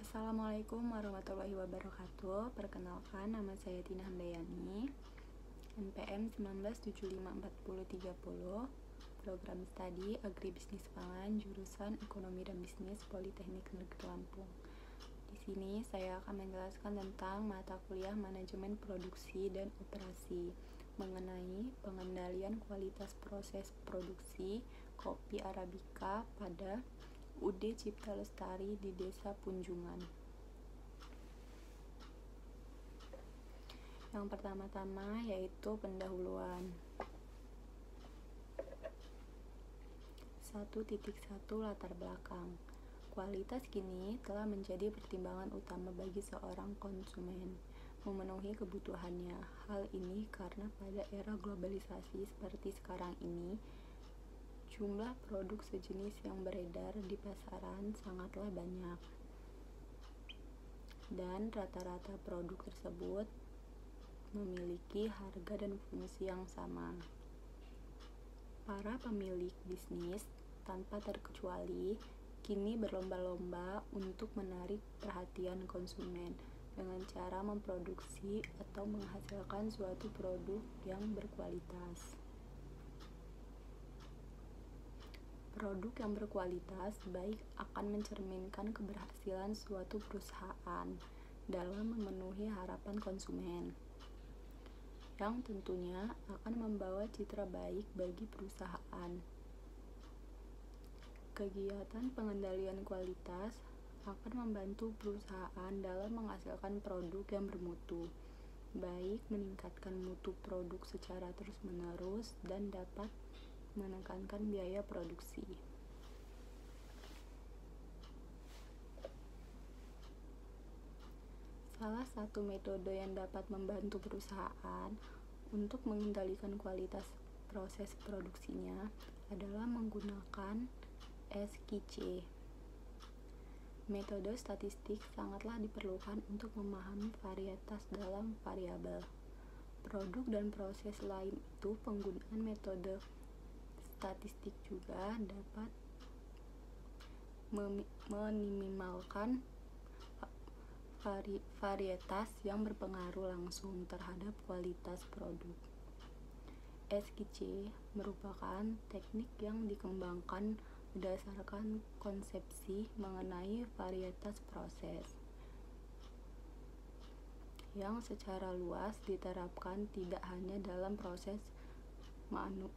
Assalamualaikum warahmatullahi wabarakatuh. Perkenalkan, nama saya Tina Handayani, NPM 19754030, program studi Agribisnis Pangan, jurusan Ekonomi dan Bisnis, Politeknik Negeri Lampung. Di sini saya akan menjelaskan tentang mata kuliah Manajemen Produksi dan Operasi mengenai pengendalian kualitas proses produksi kopi Arabica pada UD Cipta Lestari di Desa Punjungan. Yang pertama-tama yaitu pendahuluan. 1.1 Latar belakang. Kualitas kini telah menjadi pertimbangan utama bagi seorang konsumen memenuhi kebutuhannya. Hal ini karena pada era globalisasi seperti sekarang ini, jumlah produk sejenis yang beredar di pasaran sangatlah banyak, dan rata-rata produk tersebut memiliki harga dan fungsi yang sama. Para pemilik bisnis, tanpa terkecuali, kini berlomba-lomba untuk menarik perhatian konsumen dengan cara memproduksi atau menghasilkan suatu produk yang berkualitas. Produk yang berkualitas baik akan mencerminkan keberhasilan suatu perusahaan dalam memenuhi harapan konsumen, yang tentunya akan membawa citra baik bagi perusahaan. Kegiatan pengendalian kualitas akan membantu perusahaan dalam menghasilkan produk yang bermutu, baik meningkatkan mutu produk secara terus-menerus dan dapat menekankan biaya produksi. Salah satu metode yang dapat membantu perusahaan untuk mengendalikan kualitas proses produksinya adalah menggunakan SQC. Metode statistik sangatlah diperlukan untuk memahami varietas dalam variabel produk dan proses lain itu. Penggunaan metode statistik juga dapat meminimalkan varietas yang berpengaruh langsung terhadap kualitas produk. SQC merupakan teknik yang dikembangkan berdasarkan konsepsi mengenai varietas proses yang secara luas diterapkan tidak hanya dalam proses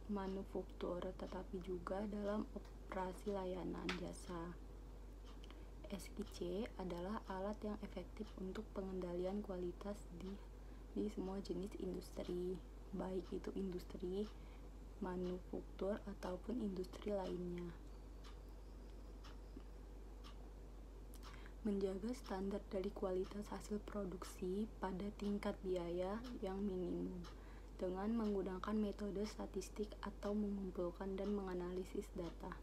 manufaktur tetapi juga dalam operasi layanan jasa. SQC adalah alat yang efektif untuk pengendalian kualitas di semua jenis industri, baik itu industri manufaktur ataupun industri lainnya. Menjaga standar dari kualitas hasil produksi pada tingkat biaya yang minimum dengan menggunakan metode statistik atau mengumpulkan dan menganalisis data.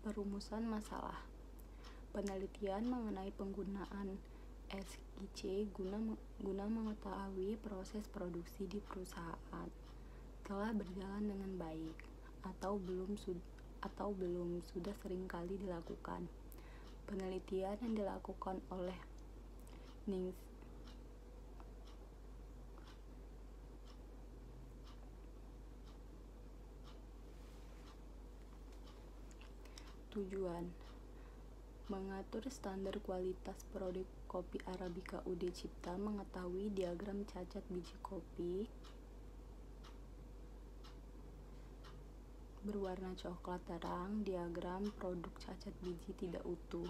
Perumusan masalah. Penelitian mengenai penggunaan SQC guna mengetahui proses produksi di perusahaan telah berjalan dengan baik atau belum sudah sering kali dilakukan. Penelitian yang dilakukan oleh tujuan mengatur standar kualitas produk kopi Arabica UD Cipta, mengetahui diagram cacat biji kopi berwarna coklat terang, diagram produk cacat biji tidak utuh,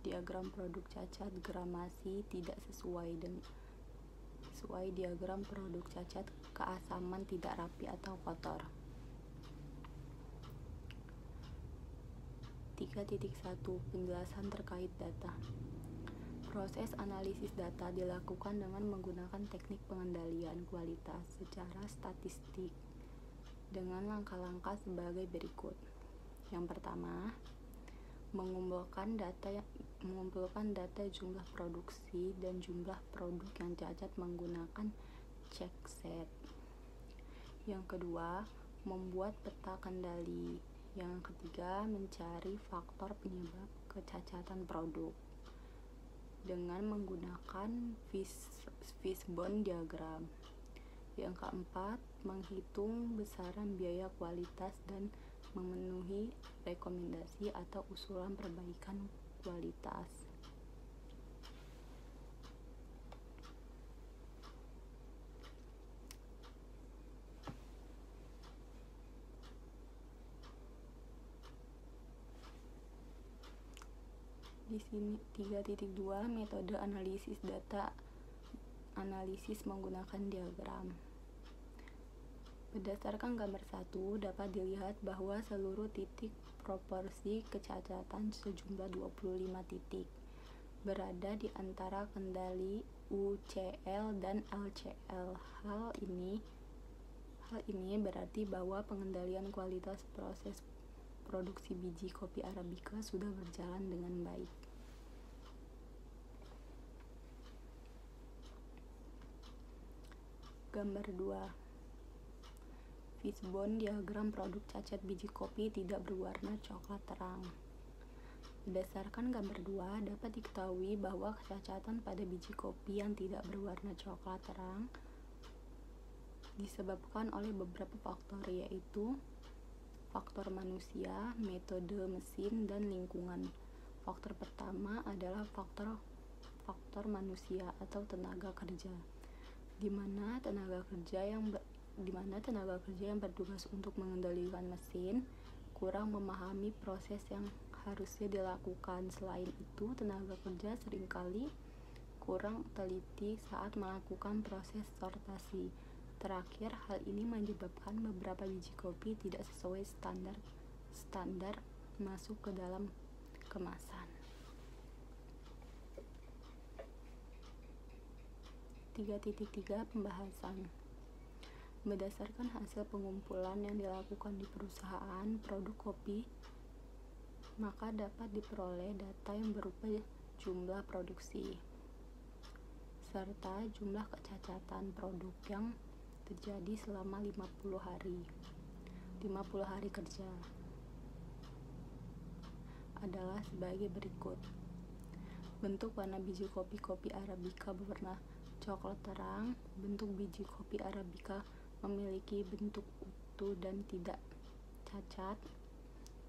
diagram produk cacat gramasi tidak sesuai, diagram produk cacat keasaman tidak rapi atau kotor. 3.1 Penjelasan terkait data. Proses analisis data dilakukan dengan menggunakan teknik pengendalian kualitas secara statistik dengan langkah-langkah sebagai berikut. Yang pertama, mengumpulkan data jumlah produksi dan jumlah produk yang cacat menggunakan check set. Yang kedua, membuat peta kendali Yang ketiga, mencari faktor penyebab kecacatan produk dengan menggunakan fishbone diagram. Yang keempat, menghitung besaran biaya kualitas dan memenuhi rekomendasi atau usulan perbaikan kualitas. Di sini 3.2 metode analisis data analisis menggunakan diagram. Berdasarkan gambar 1 dapat dilihat bahwa seluruh titik proporsi kecacatan sejumlah 25 titik berada di antara kendali UCL dan LCL. Hal ini berarti bahwa pengendalian kualitas proses produksi biji kopi Arabica sudah berjalan dengan baik. Gambar 2. Fishbone diagram produk cacat biji kopi tidak berwarna coklat terang. Berdasarkan gambar 2 dapat diketahui bahwa kecacatan pada biji kopi yang tidak berwarna coklat terang disebabkan oleh beberapa faktor, yaitu faktor manusia, metode mesin, dan lingkungan. Faktor pertama adalah faktor manusia atau tenaga kerja, di mana tenaga kerja yang bertugas untuk mengendalikan mesin kurang memahami proses yang harusnya dilakukan. Selain itu, tenaga kerja seringkali kurang teliti saat melakukan proses sortasi. Terakhir, hal ini menyebabkan beberapa biji kopi tidak sesuai standar masuk ke dalam kemasan. 3.3 Pembahasan. Berdasarkan hasil pengumpulan yang dilakukan di perusahaan produk kopi, maka dapat diperoleh data yang berupa jumlah produksi serta jumlah kecacatan produk yang terjadi selama 50 hari kerja adalah sebagai berikut. Bentuk warna biji kopi Arabica berwarna coklat terang. Bentuk biji kopi Arabica memiliki bentuk utuh dan tidak cacat.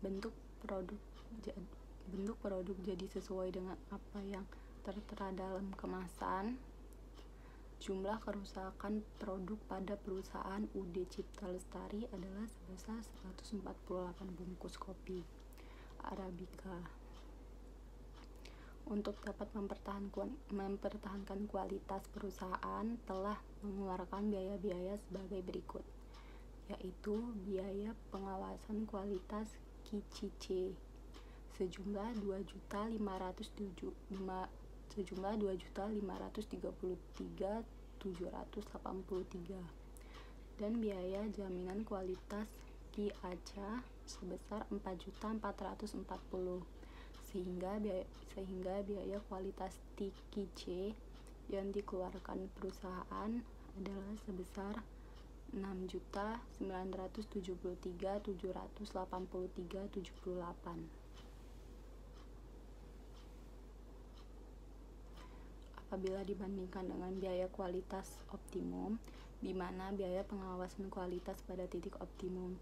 Bentuk produk jadi sesuai dengan apa yang tertera dalam kemasan. Jumlah kerusakan produk pada perusahaan UD Cipta Lestari adalah sebesar 148 bungkus kopi Arabica. Untuk dapat mempertahankan kualitas, perusahaan telah mengeluarkan biaya-biaya sebagai berikut, yaitu biaya pengawasan kualitas KICC sejumlah 2.533.783 dan biaya jaminan kualitas KIACA sebesar 4.440, sehingga biaya kualitas TKC yang dikeluarkan perusahaan adalah sebesar 6.973.783.78. Apabila dibandingkan dengan biaya kualitas optimum, di mana biaya pengawasan kualitas pada titik optimum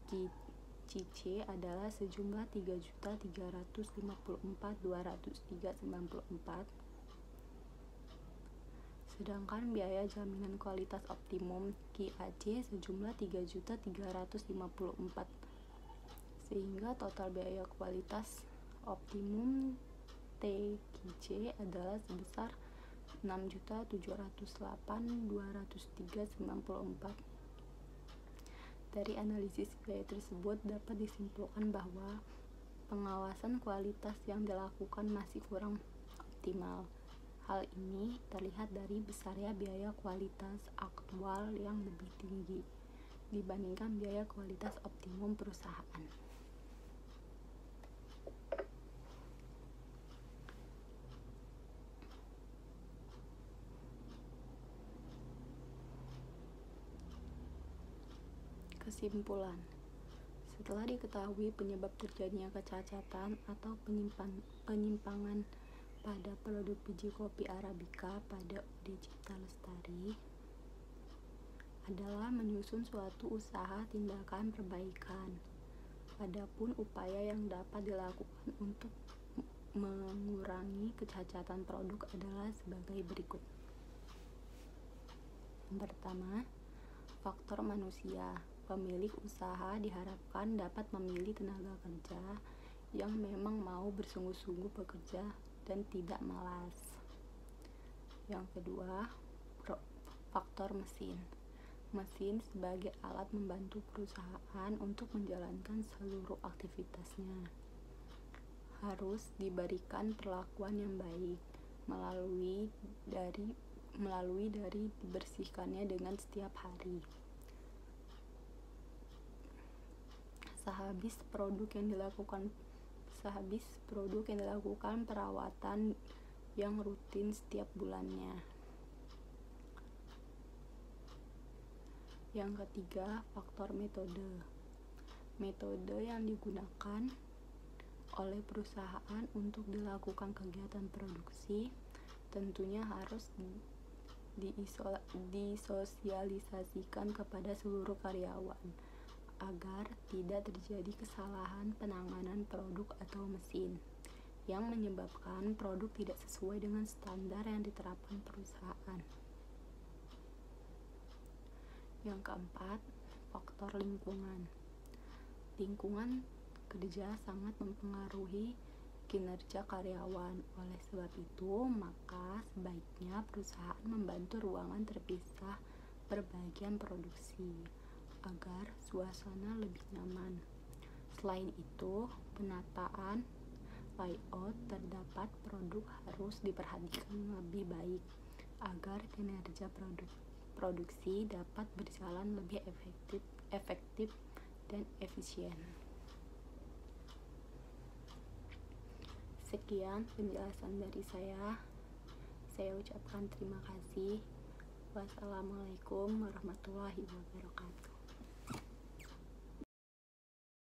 KICC adalah sejumlah 3.354.203.94, sedangkan biaya jaminan kualitas optimum KIAC sejumlah 3.354, sehingga total biaya kualitas optimum TKC adalah sebesar 6.708.203.94. Dari analisis biaya tersebut dapat disimpulkan bahwa pengawasan kualitas yang dilakukan masih kurang optimal. Hal ini terlihat dari besarnya biaya kualitas aktual yang lebih tinggi dibandingkan biaya kualitas optimum perusahaan. Kesimpulan, Setelah diketahui penyebab terjadinya kecacatan atau penyimpangan pada produk biji kopi Arabica pada UD Cipta Lestari adalah menyusun suatu usaha tindakan perbaikan. Adapun upaya yang dapat dilakukan untuk mengurangi kecacatan produk adalah sebagai berikut. Yang pertama, faktor manusia. Pemilik usaha diharapkan dapat memilih tenaga kerja yang memang mau bersungguh-sungguh bekerja dan tidak malas. Yang kedua, faktor mesin. Mesin sebagai alat membantu perusahaan untuk menjalankan seluruh aktivitasnya harus diberikan perlakuan yang baik melalui dari dibersihkannya dengan setiap hari. Sehabis produk yang dilakukan perawatan yang rutin setiap bulannya. Yang ketiga, faktor metode. Metode yang digunakan oleh perusahaan untuk dilakukan kegiatan produksi tentunya harus disosialisasikan kepada seluruh karyawan agar tidak terjadi kesalahan penanganan produk atau mesin yang menyebabkan produk tidak sesuai dengan standar yang diterapkan perusahaan. Yang keempat, faktor lingkungan. Lingkungan kerja sangat mempengaruhi kinerja karyawan. Oleh sebab itu, maka sebaiknya perusahaan membantu ruangan terpisah berbagian produksi agar suasana lebih nyaman. Selain itu, penataan layout terdapat produk harus diperhatikan lebih baik agar kinerja produksi dapat berjalan lebih efektif dan efisien. Sekian penjelasan dari saya. Saya ucapkan terima kasih. Wassalamualaikum warahmatullahi wabarakatuh.